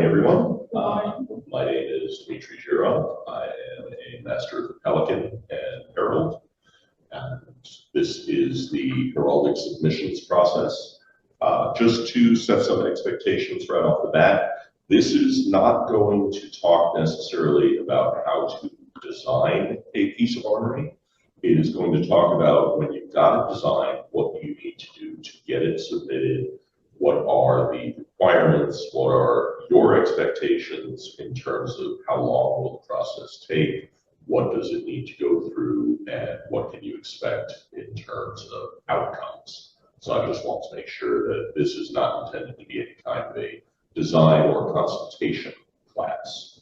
everyone. My name is Dmitrii Zhirov. I am a Master of the Pelican and Herald. And this is the heraldic submissions process. Just to set some expectations right off the bat, this is not going to talk necessarily about how to design a piece of armory. It is going to talk about when you've got a design, what you need to do to get it submitted, what are the requirements, what are your expectations in terms of how long will the process take, what does it need to go through, and what can you expect in terms of outcomes. So I just want to make sure that this is not intended to be any kind of a design or consultation class.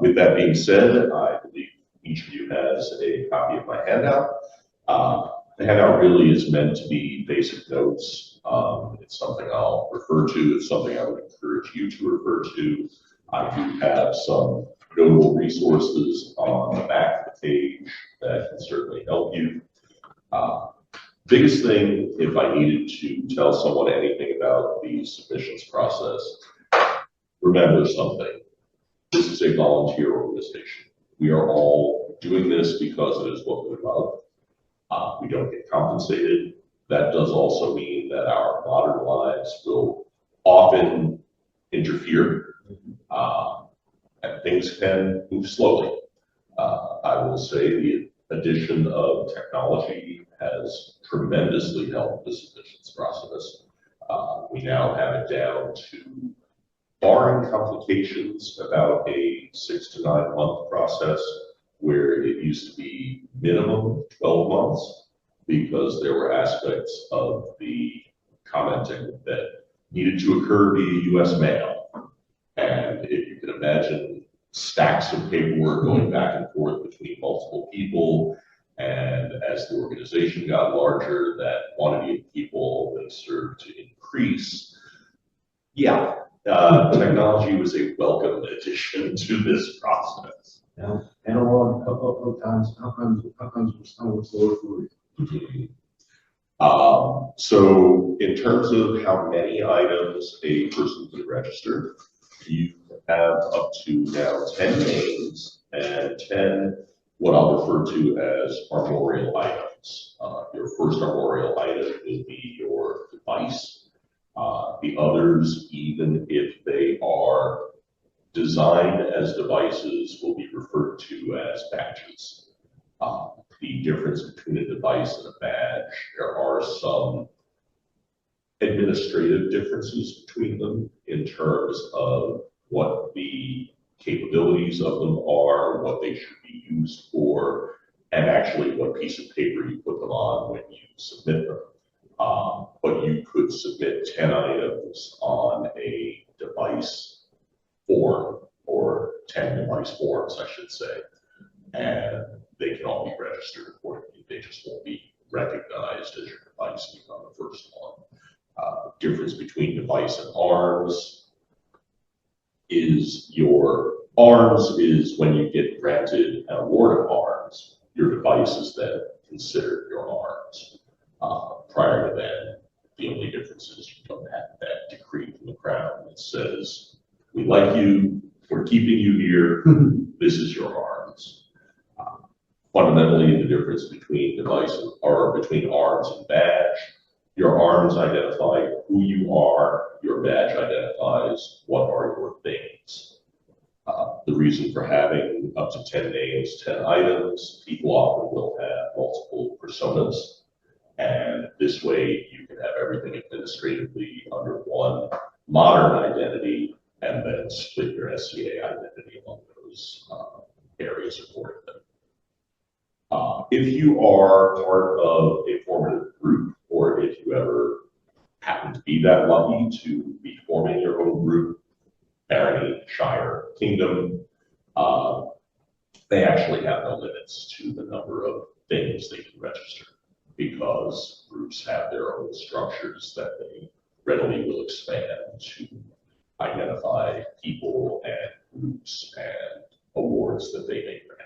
With that being said, I believe each of you has a copy of my handout. The handout really is meant to be basic notes. It's something I'll refer to. It's something I would encourage you to refer to. I do have some notable resources on the back of the page that can certainly help you. Biggest thing, if I needed to tell someone anything about the submissions process, remember something. This is a volunteer organization. We are all doing this because it is what we love. We don't get compensated. That does also mean that our modern lives will often interfere, and things can move slowly. I will say the addition of technology has tremendously helped the submissions process. We now have it down to, barring complications, about a 6 to 9 month process, where it used to be minimum 12 months because there were aspects of the commenting that needed to occur via US mail. And if you can imagine stacks of paperwork going back and forth between multiple people, and as the organization got larger, that quantity of people only served to increase. Yeah, technology was a welcome addition to this process. Yeah, and a couple of times, outcomes were somewhat slower for you. So in terms of how many items a person can register, you have up to now 10 names and 10 what I'll refer to as armorial items. Your first armorial item will be your device. The others, even if they are designed as devices, will be referred to as badges. The difference between a device and a badge, there are some administrative differences between them in terms of what the capabilities of them are, what they should be used for, and actually what piece of paper you put them on when you submit them. But you could submit 10 items on a device form, or 10 device forms, I should say, and they can all be registered accordingly. They just won't be recognized as your device on the first one. Difference between device and arms is your arms is when you get granted an award of arms, your device is then considered your arms. Prior to that, the only difference is you don't have that decree from the crown that says, we like you, we're keeping you here, this is your arms. Fundamentally, the difference between between arms and badge, your arms identify who you are, your badge identifies what are your things. The reason for having up to 10 names, 10 items, people often will have multiple personas, and this way you can have everything administratively under one modern identity and then split your SCA identity among those areas accordingly. If you are part of a formative group, or if you ever happen to be that lucky to be forming your own group, barony, shire, kingdom, they actually have no limits to the number of things they can register, because groups have their own structures that they readily will expand to identify people and groups and awards that they may grant.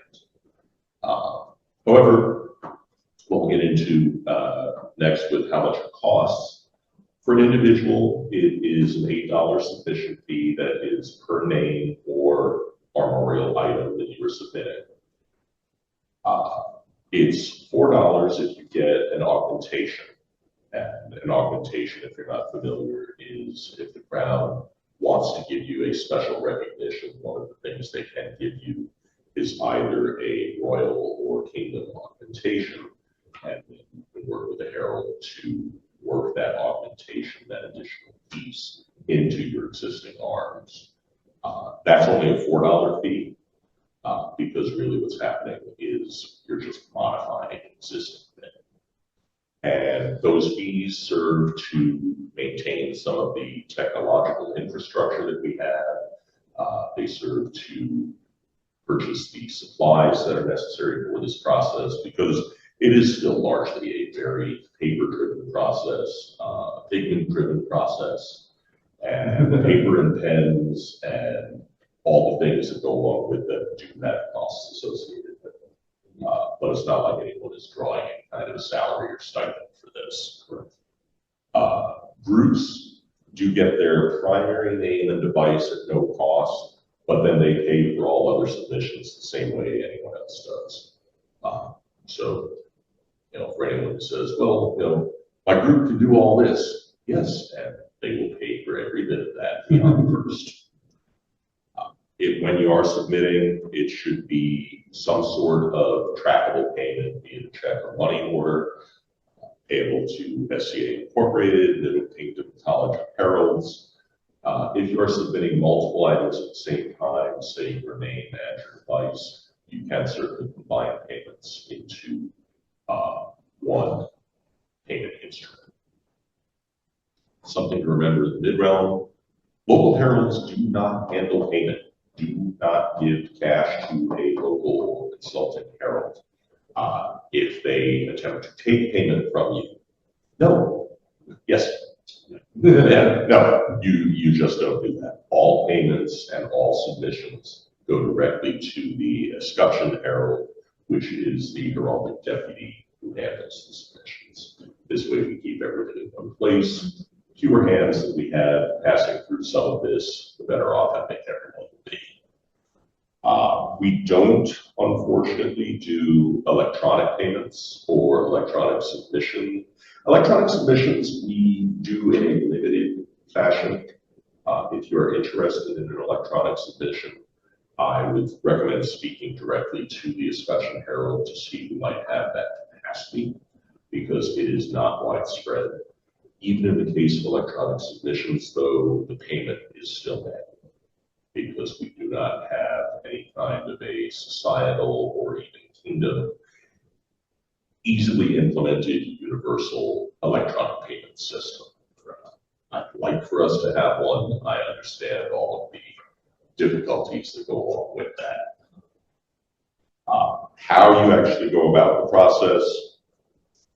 However, what we'll get into next with how much it costs. For an individual, it is an $8 submission fee that is per name or armorial item that you are submitting. It's $4 if you get an augmentation. And an augmentation, if you're not familiar, is if the crown wants to give you a special recognition, one of the things they can give you is either a royal or kingdom augmentation, and then you can work with a herald to work that augmentation, that additional piece, into your existing arms. That's only a $4 fee, because really what's happening is you're just modifying an existing thing. And those fees serve to maintain some of the technological infrastructure that we have. They serve to purchase the supplies that are necessary for this process, because it is still largely a very paper-driven process, pigment-driven process, and paper and pens and all the things that go along with them do have costs associated with them. But it's not like anyone is drawing any kind of a salary or stipend for this. Groups do get their primary name and device at no cost, but then they pay for all other submissions the same way anyone else does. So, for anyone who says, well, my group can do all this, yes, and they will pay for every bit of that beyond first. When you are submitting, it should be some sort of trackable payment, be it a check or money order, payable to SCA Incorporated, Middle Kingdom College of Heralds. If you are submitting multiple items at the same time, say your name and your device, you can certainly combine payments into one payment instrument. Something to remember in the mid-realm, local heralds do not handle payment. Do not give cash to a local or consulting herald. If they attempt to take payment from you, no, yes, yeah, no, you just don't do that. All payments and all submissions go directly to the escutcheon herald, which is the heraldic deputy who handles the submissions. This way we keep everything in one place. Fewer hands that we have passing through some of this, the better off I think everyone will be. We don't, unfortunately, do electronic payments or electronic submission. Electronic submissions we do in a limited fashion. If you're interested in an electronic submission, I would recommend speaking directly to the escutcheon herald to see who might have that capacity, because it is not widespread. Even in the case of electronic submissions, though, the payment is still manual, because we do not have any kind of a societal or even kingdom easily implemented universal electronic payment system. I'd like for us to have one. I understand all of the difficulties that go along with that. How you actually go about the process,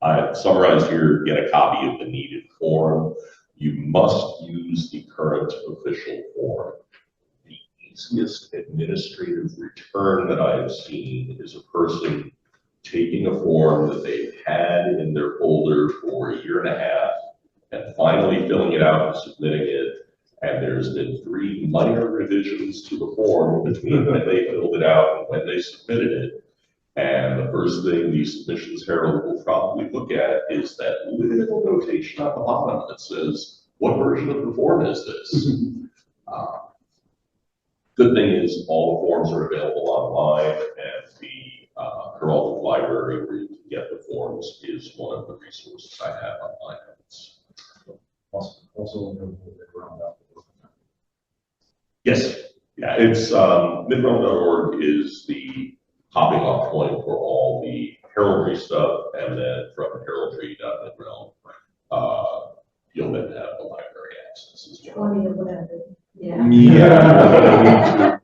I've summarized here. Get a copy of the needed form. You must use the current official form. The easiest administrative return that I have seen is a person taking a form that they've had in their folder for a year and a half and finally filling it out and submitting it. And there's been 3 minor revisions to the form between when they filled it out and when they submitted it. And the first thing the submissions herald will probably look at is that little notation at the bottom that says, what version of the form is this? Good thing is all the forms are available online, and the Heraldic library where you can get the forms is one of the resources I have on my notes. Also around that. Yes, yeah, it's midrealm.org is the hopping off point for all the heraldry stuff, and then from heraldry.midrealm, you'll then have the library access as well. 20 or whatever. Yeah. Yeah,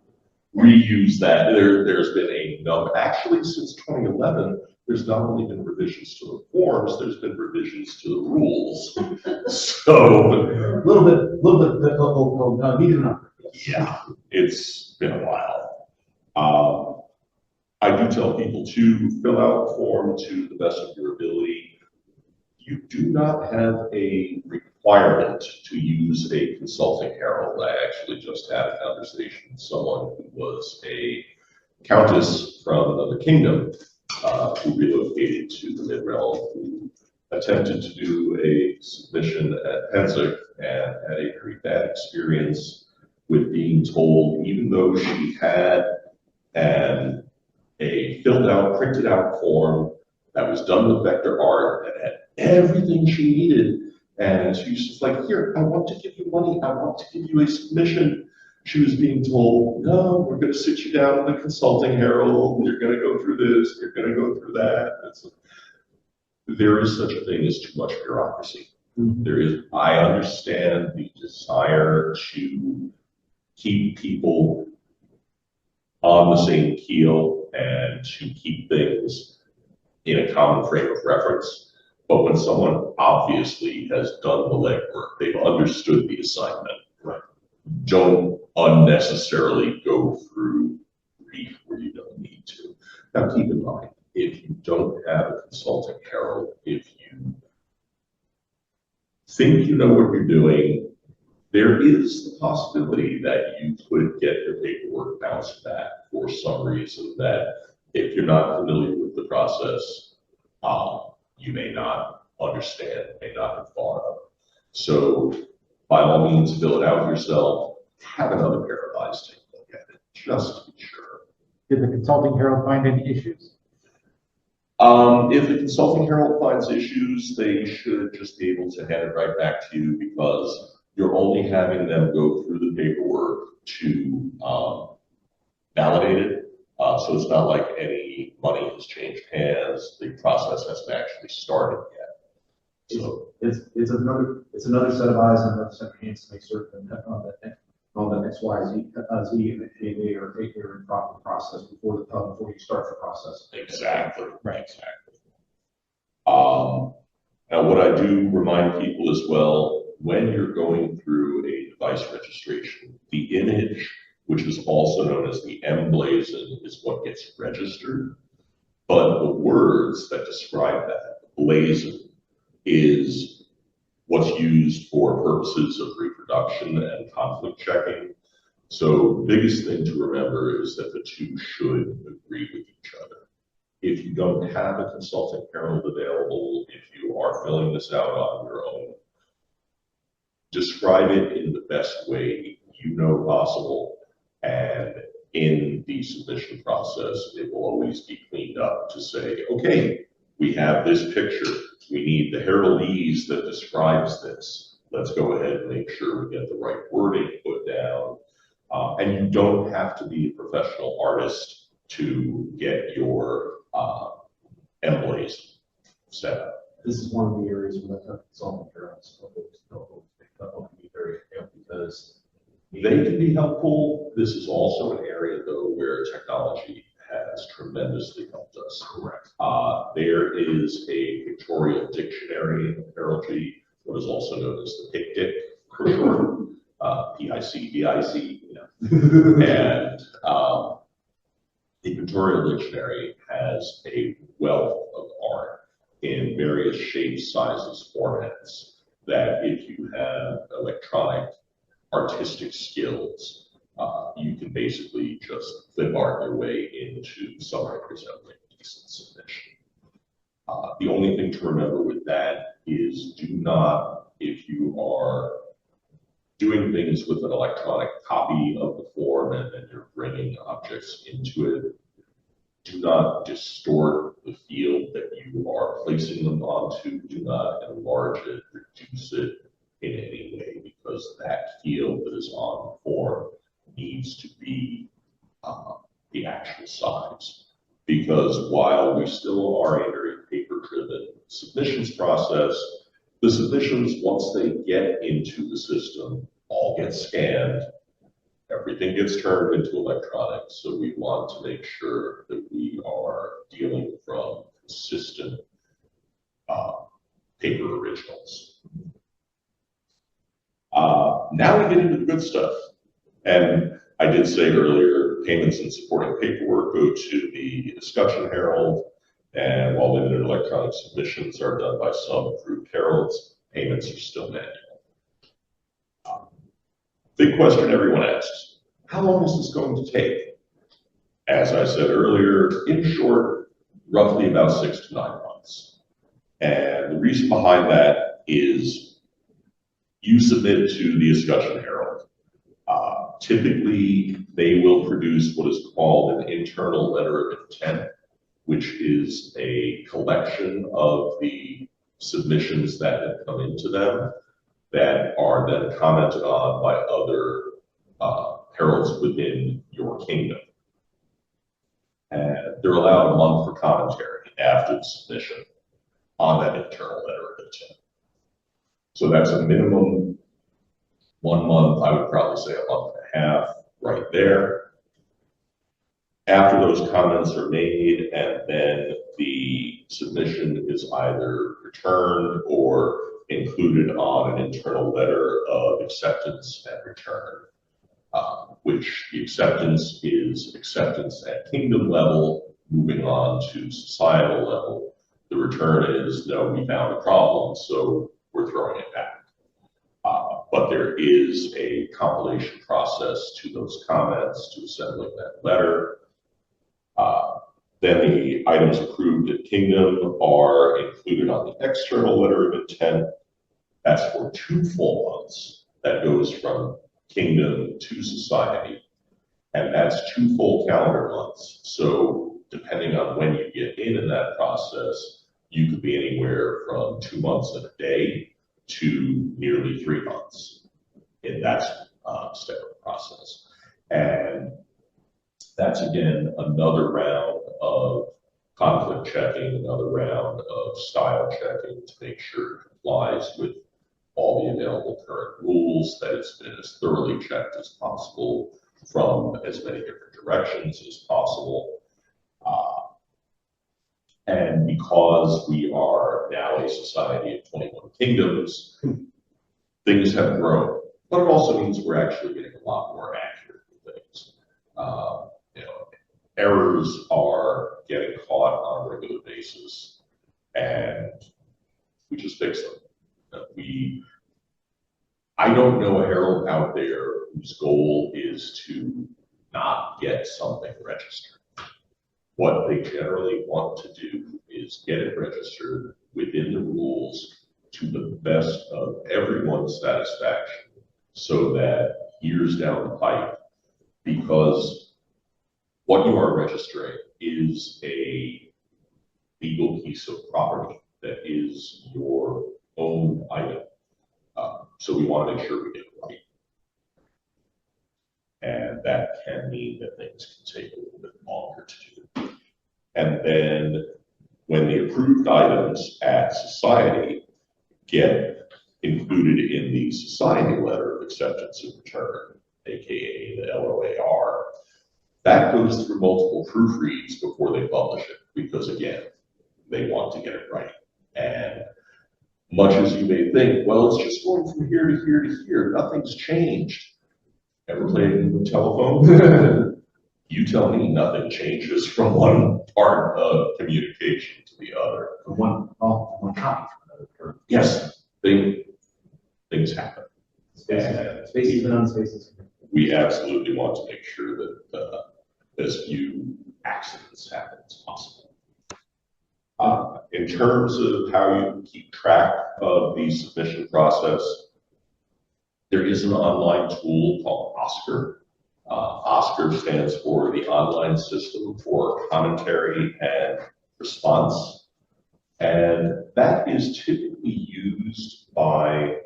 reuse that. There's been a number, actually since 2011, there's not only been revisions to the forms, there's been revisions to the rules. So A little bit, neat enough. yeah, it's been a while. I do tell people to fill out the form to the best of your ability. You do not have a requirement requirement to use a consulting herald. I actually just had a conversation with someone who was a countess from another kingdom who relocated to the Mid-Realm, who attempted to do a submission at Penzig and had a very bad experience with being told, even though she had a filled out, printed out form that was done with vector art that had everything she needed, and she was just like, here, I want to give you money, I want to give you a submission. She was being told, no, we're going to sit you down with a consulting herald, you're going to go through this, you're going to go through that. There is such a thing as too much bureaucracy. There is, I understand the desire to keep people on the same keel and to keep things in a common frame of reference. But when someone obviously has done the legwork, they've understood the assignment, Right. Don't unnecessarily go through grief where you don't need to. Now keep in mind, if you don't have a consulting herald, if you think you know what you're doing, there is the possibility that you could get your paperwork bounced back for some reason that if you're not familiar with the process, you may not understand, may not have thought of. So by all means, fill it out yourself, have another pair of eyes take a look at it, just to be sure. Did the consulting herald find any issues? If the consulting herald finds issues, they should just be able to hand it right back to you, because you're only having them go through the paperwork to validate it. So it's not like any money has changed hands. The process hasn't actually started yet. So It's another set of eyes and another set of hands to make certain that on the X, Y, Z, they are taking in proper process before you start the process. exactly, right, exactly. Now, what I do remind people as well, when you're going through a device registration, the image, which is also known as the emblazon, is what gets registered. But the words that describe that, blazon, is what's used for purposes of reproduction and conflict checking. So the biggest thing to remember is that the two should agree with each other. If you don't have a consulting herald available, if you are filling this out on your own, describe it in the best way you know possible, and in the submission process, it will always be cleaned up to say, okay, we have this picture, we need the heraldese that describes this. Let's go ahead and make sure we get the right wording put down. And you don't have to be a professional artist to get your emblazon set up. This is one of the areas where the consulting heralds can be very helpful, because They can be helpful. This is also an area, though, where technology has tremendously helped us. correct. There is a pictorial dictionary of heraldry, what is also known as the PIC-DIC for short, PIC-DIC, you know. And the pictorial dictionary has a wealth of art in various shapes, sizes, formats, that if you have electronic artistic skills, you can basically just flip art your way into somewhere resembling a decent submission. The only thing to remember with that is, do not, if you are doing things with an electronic copy of the form and then you're bringing objects into it, do not distort the field that you are placing them onto. Do not enlarge it, reduce it in any way, because that field that is on the form needs to be the actual size. Because while we still are a very paper-driven submissions process, the submissions, once they get into the system, all get scanned, everything gets turned into electronics. So we want to make sure that we are dealing from consistent paper originals. Now we get into the good stuff. And I did say earlier, payments and supporting paperwork go to the discussion herald, and while limited electronic submissions are done by some approved heralds, payments are still manual. big question everyone asks, how long is this going to take? As I said earlier, in short, roughly about 6 to 9 months. And the reason behind that is you submit to the escutcheon herald. Typically, they will produce what is called an internal letter of intent, which is a collection of the submissions that have come into them that are then commented on by other heralds within your kingdom. And they're allowed a month for commentary after the submission on that internal letter of intent. So that's a minimum 1 month, I would probably say a month and a half right there. After those comments are made and then the submission is either returned or included on an internal letter of acceptance and return, which the acceptance is acceptance at kingdom level, moving on to societal level. The return is, no, we found a problem, so we're throwing it back. But there is a compilation process to those comments, to assembling that letter. Then the items approved at kingdom are included on the external letter of intent. That's for 2 full months. That goes from kingdom to society. And that's 2 full calendar months. So depending on when you get in that process, you could be anywhere from 2 months and a day to nearly 3 months in that step of the process. And that's, again, another round of conflict checking, another round of style checking to make sure it complies with all the available current rules, that it's been as thoroughly checked as possible from as many different directions as possible. And because we are now a society of 21 kingdoms, things have grown. But it also means we're actually getting a lot more accurate with things. Errors are getting caught on a regular basis, and we just fix them. I don't know a herald out there whose goal is to not get something registered. What they generally want to do is get it registered within the rules to the best of everyone's satisfaction, so that years down the pipe, because what you are registering is a legal piece of property that is your own item. So we want to make sure we get it right. And that can mean that things can take a little bit longer to do. And then when the approved items at society get included in the society letter of acceptance and return, aka the LOAR, that goes through multiple proofreads before they publish it, because again, they want to get it right. And much as you may think, well, it's just going from here to here to here, nothing's changed. Ever played with telephone? You tell me nothing changes from one part of communication to the other. From one copy to another. Yes, things happen. Spaces and unspaces. We absolutely want to make sure that as few accidents happen as possible. In terms of how you keep track of the submission process, there is an online tool called OSCAR. OSCAR stands for the Online System for Commentary and Response. And that is typically used by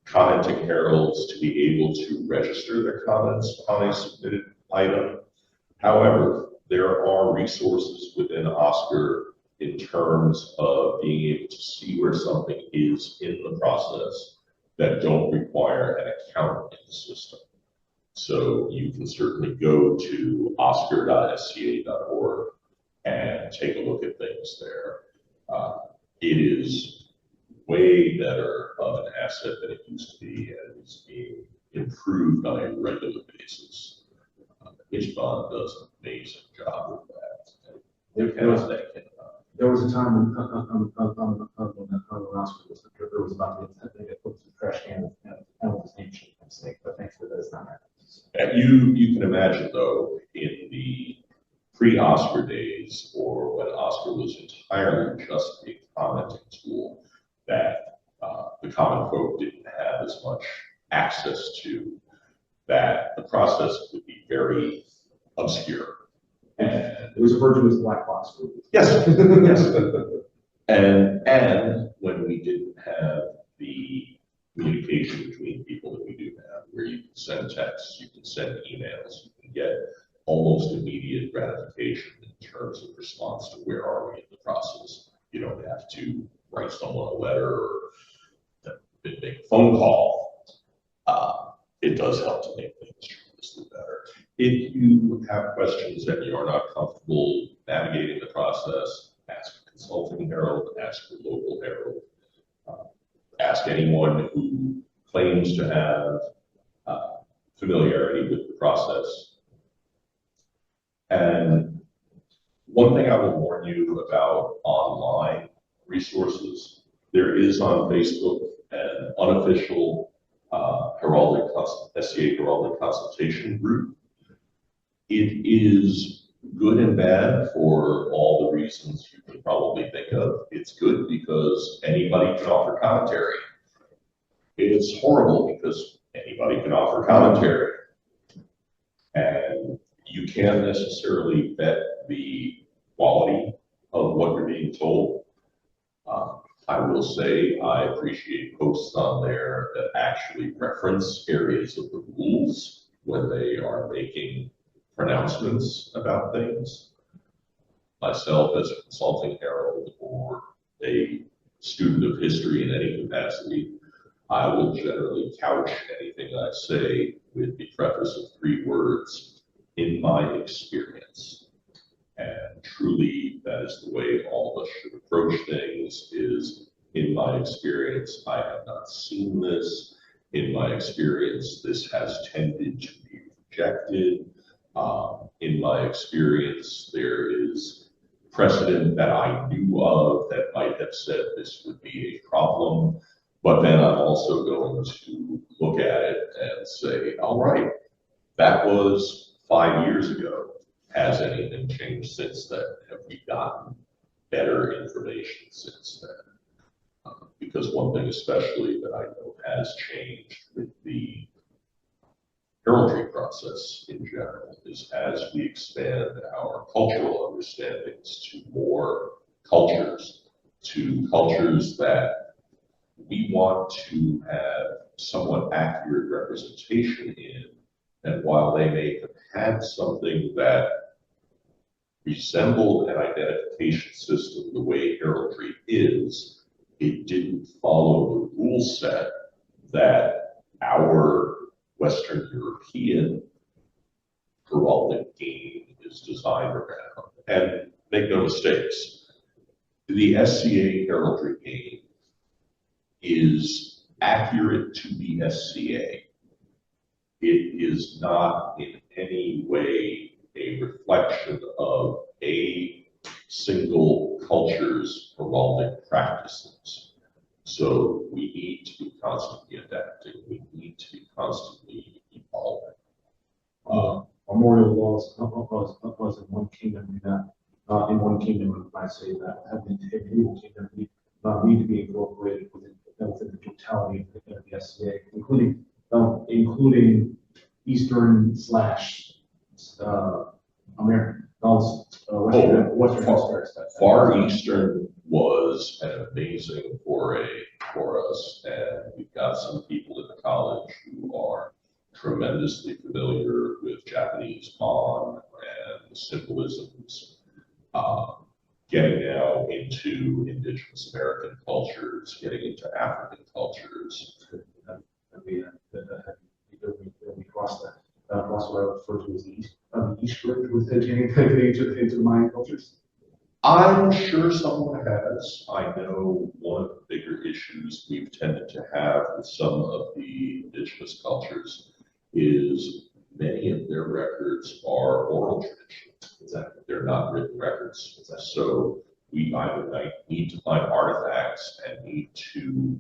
commenting heralds to be able to register their comments on a submitted item. However, there are resources within OSCAR in terms of being able to see where something is in the process that don't require an account in the system. So you can certainly go to oscar.sca.org and take a look at things there. It is way better of an asset than it used to be, and it's being improved on a regular basis. Ishbon does an amazing job with that. There was a time when Oscar was there was about to get put to the trash can and his name should mistake, but thanks for this not happening. And you can imagine, though, in the pre-Oscar days, or when Oscar was entirely just a commenting tool that the common folk didn't have as much access to, that the process would be very obscure. And It was referred to as black box group. yes, yes. And when we didn't have the communication between people that we do now, where you can send texts, you can send emails, you can get almost immediate gratification in terms of response to where are we in the process. You don't have to write someone a letter or make a phone call. It does help to make things tremendously better. If you have questions and you are not comfortable navigating the process, ask a consulting herald, ask a local herald, ask anyone who claims to have familiarity with the process. And one thing I will warn you about online resources, there is on Facebook an unofficial SCA Heraldic consultation group. It is good and bad for all the reasons you can probably think of. It's good because anybody can offer commentary. It's horrible because anybody can offer commentary. And you can't necessarily vet the quality of what you're being told. I will say I appreciate posts on there that actually reference areas of the rules when they are making pronouncements about things. Myself, as a consulting herald or a student of history in any capacity, I will generally couch anything I say with the preface of 3 words, in my experience. And truly, that is the way all of us should approach things, is in my experience, I have not seen this. In my experience, this has tended to be rejected. In my experience, there is precedent that I knew of that might have said this would be a problem. But then I'm also going to look at it and say, all right, that was 5 years ago. Has anything changed since then? Have we gotten better information since then? Because one thing especially that I know has changed with the heraldry process in general is as we expand our cultural understandings to more cultures, to cultures that we want to have somewhat accurate representation in, and while they may have had something that resembled an identification system the way heraldry is, it didn't follow the rule set that our Western European heraldic game is designed around. And make no mistakes, the SCA heraldry game is accurate to the SCA. It is not in any way a reflection of a single culture's heraldic practices. So we need to be constantly adapting. We need to be constantly evolving. Memorial laws in one kingdom, in one kingdom, I say that have been in medieval kingdom need to be incorporated within the totality of the SCA, including Eastern / American, Western Hemisphere. Far Eastern was an amazing foray for us, and we've got some people in the college who are tremendously familiar with Japanese Bon and the symbolisms. Getting now into indigenous American cultures, getting into African cultures. We cross that. Cross what I refer to as the East Bridge with getting into the Mayan cultures. I'm sure someone has. I know one of the bigger issues we've tended to have with some of the indigenous cultures is many of their records are oral tradition. Exactly. They're not written records. So we either need to find artifacts and need to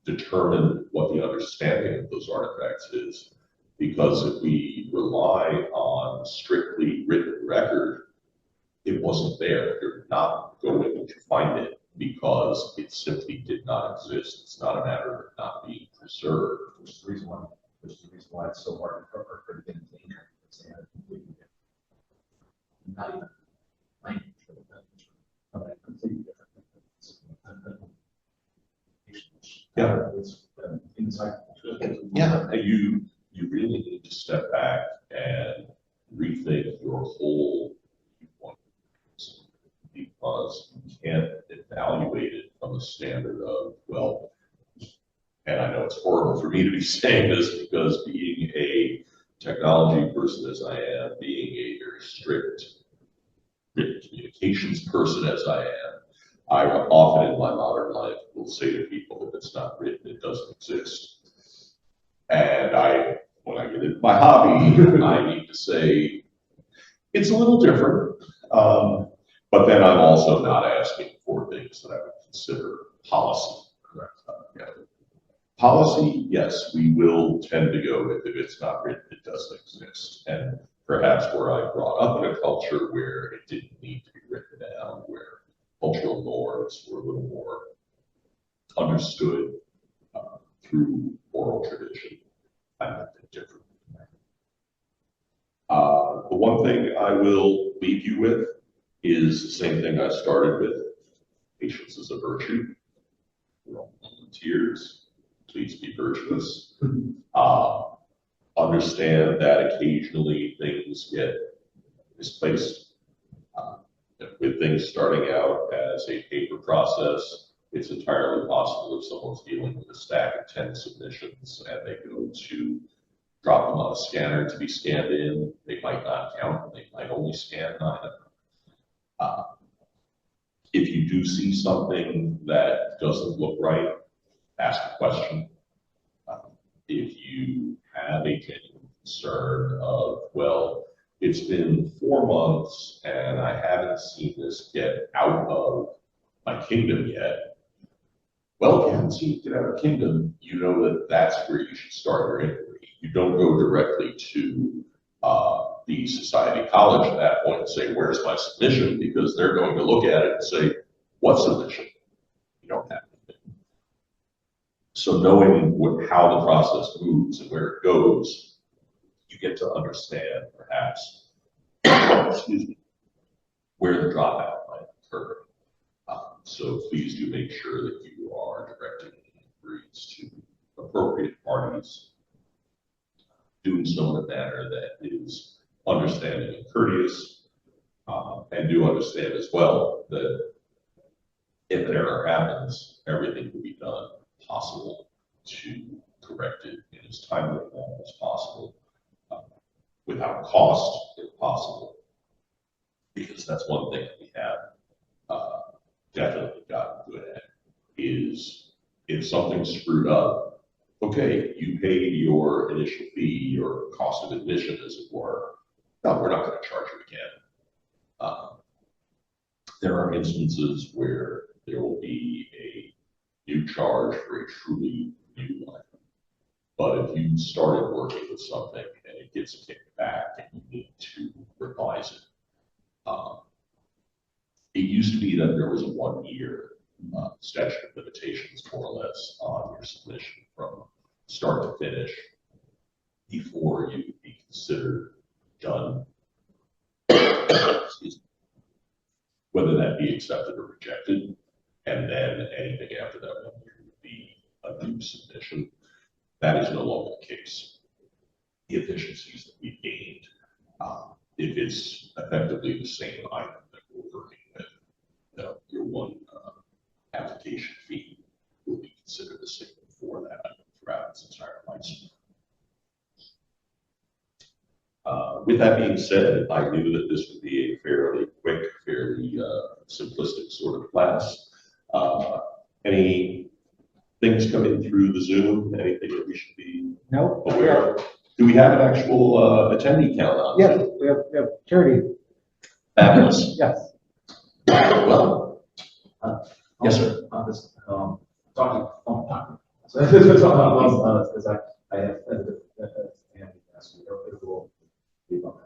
determine what the understanding of those artifacts is. Because if we rely on strictly written record, it wasn't there. You're not going to find it because it simply did not exist. It's not a matter of it not being preserved. Which is the reason why it's so hard for to get into the internet, because they have a completely different, not even language, but a completely different. Yeah. It's inside. Yeah, and you really need to step back and rethink your whole viewpoint, because you can't evaluate it from the standard of, well, and I know it's horrible for me to be saying this because being a technology person as I am, being a very strict written communications person as I am, I often in my modern life will say to people, if it's not written, it doesn't exist. And when I get into my hobby, I need to say, it's a little different. But then I'm also not asking for things that I would consider policy. Correct. Yeah. Policy, yes, we will tend to go with if it's not written, it doesn't exist. And perhaps where I brought up in a culture where it didn't need to be written down, where cultural norms were a little more understood through oral tradition, I might think different. The one thing I will leave you with is the same thing I started with. Patience is a virtue. We're all volunteers. Please be virtuous. Understand that occasionally things get misplaced. With things starting out as a paper process, it's entirely possible if someone's dealing with a stack of 10 submissions and they go to drop them on a scanner to be scanned in, they might not count, they might only scan 9 of them. If you do see something that doesn't look right, ask a question. If you have a genuine concern of, well, it's been 4 months and I haven't seen this get out of my kingdom yet. Well, if you haven't seen it get out of kingdom, you know that that's where you should start your inquiry. You don't go directly to the Society College at that point and say, where's my submission? Because they're going to look at it and say, what submission? You don't have anything. So knowing how the process moves and where it goes, you get to understand perhaps excuse me, where the dropout might occur. So please do make sure that you are directing inquiries to appropriate parties, doing so in a manner that is understanding and courteous, and do understand as well that if an error happens, everything will be done possible to correct it in as timely a manner as possible, without cost if possible, because that's one thing that we have definitely gotten good at, is if something's screwed up, okay, you paid your initial fee, your cost of admission, as it were. No, we're not going to charge you again. There are instances where there will be a new charge for a truly new item. But if you started working with something and it gets kicked back and you need to revise it, it used to be that there was a 1-year statute of limitations, more or less, on your submission from start to finish before you would be considered done. Excuse me. Whether that be accepted or rejected, and then anything after that 1 year would be a new submission. That is no longer the case. The efficiencies that we've gained, if it's effectively the same item that we're working with, your one application fee will be considered the same for that item throughout its entire lifespan. With that being said, I knew that this would be a fairly quick, fairly simplistic sort of class. Any things coming through the Zoom? Anything that we should be aware of? Do we have an actual attendee count on? Yes, we have charity. Fabulous. Yes. Well, yes, sir. Talking phone time. So that's all, because I have, it will be about,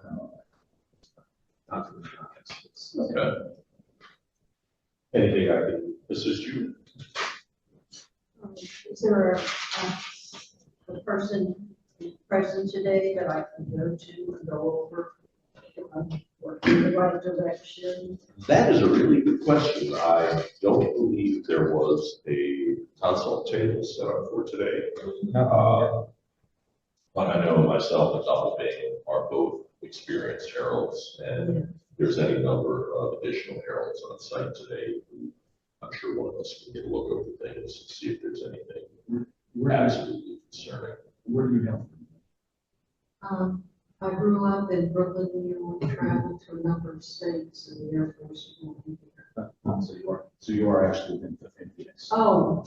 not to the context. Okay. Anything I can assist you? Is there a person present today that I can go to and go over work in the right direction? That is a really good question. I don't believe there was a consult table set up for today. But I know myself and Dr. Bain are both experienced heralds, and there's any number of additional heralds on site today. I'm sure one of us can get a look over things and see if there's anything absolutely concerning. Where do you go? I grew up in Brooklyn, New York, traveled to a number of states in the Air Force. So you are actually in Phoenix. Oh.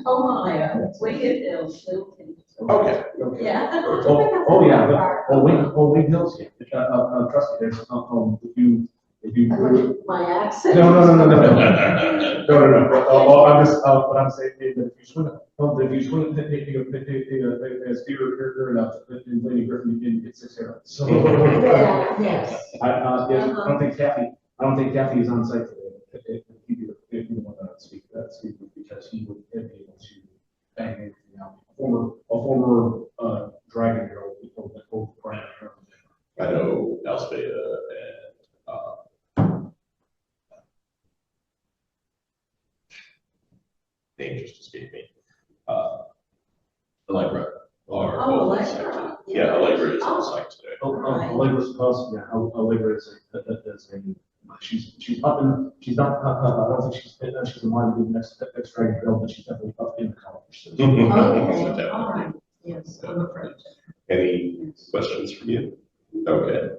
Oh my, Wicked Hills, Milton. Okay. Yeah. Oh, yeah. Wing Hills, yeah. Trust me, there's, if you. My accent. No. I'm just, what I'm saying is that if you swing, a spear here enough, in Lady Griffin, you can get 6 arrows. So. Yes. I don't think Kathy is on site today. If you want to speak because he would be able to bang anything out. A former dragon girl, over Brian. I know Alspeda and name just escaped me. Allegra are both on site today. Yeah, Allegra is on site today. Allegra's supposed, yeah, Allegra is she's up in, she's not, I don't think she's in line to be the next dragon girl, but she's definitely up in the college. Okay, all right. Yes, I'm afraid. Any questions from you? Okay.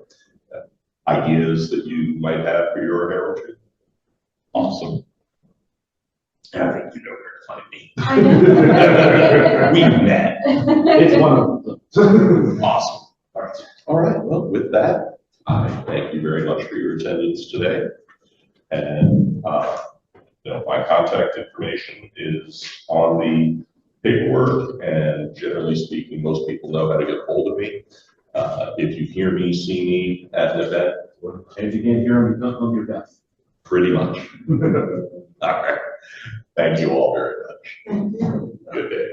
Ideas that you might have for your heraldry? Awesome. I think you know where to find me. I know. We met. It's one of them. Awesome. All right. All right. Well, with that, I thank you very much for your attendance today. And my contact information is on the paperwork, and generally speaking, most people know how to get a hold of me. If you hear me, see me at an event, And if you can't hear me, don't your death. pretty much. All right. Thank you all very much. Thank you. Good day.